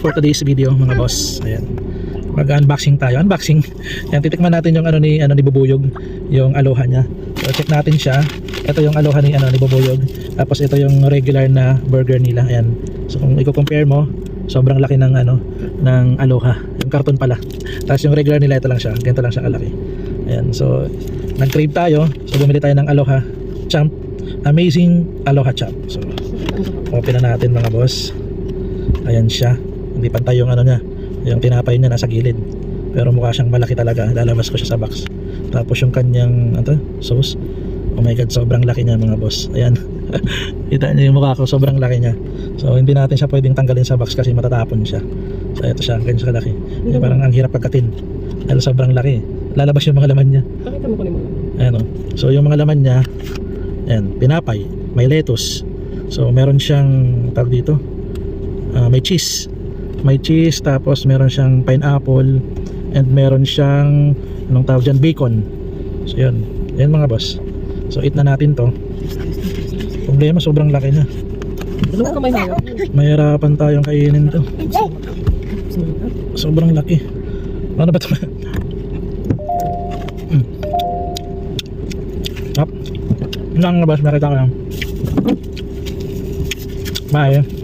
for today's video mga boss. Ayan. Mag-unboxing tayo. Unboxing. Yan, titikman natin yung ni Bubuyog, yung aloha niya. So check natin siya. Ito yung aloha ni Bubuyog. Tapos ito yung regular na burger nila. Ayan. So kung i-compare mo, sobrang laki ng ng aloha. Yung karton pala. Tapos yung regular nila ito lang siya. Ganito lang siya kalaki. Ayan. So nag-crave tayo. So bumili tayo ng aloha champ. Amazing aloha champ. So open na natin mga boss. Ayan siya. Hindi pantay yung niya. Yung tinapay niya nasa gilid. Pero mukha siyang malaki talaga. Lalabas ko siya sa box. Tapos yung kanyang sauce. Oh my god, sobrang laki niya mga boss. Ayan. Kita niyo yung mukha ko, sobrang laki niya. So hindi natin siya pwedeng tanggalin sa box kasi matatapon siya. So ito siya, ganyan siya kalaki. Parang ang hirap pagkatin. Dahil sobrang laki. Lalabas yung mga laman niya. Pakita mo ko naman. Ayan o. So yung mga laman niya, ayan, pinapay, may lettuce. So meron siyang tawag dito, may cheese. May cheese, tapos meron siyang pineapple, and meron siyang anong tawag dyan, bacon. So yun, yan mga boss. So eat na natin to. Problema, sobrang laki niya. Ano ka may hawak? Mahirapan tayong kainin to. Sobrang laki. Ano ba ito? Hop. Lang na boss, nakita ko lang. Bye.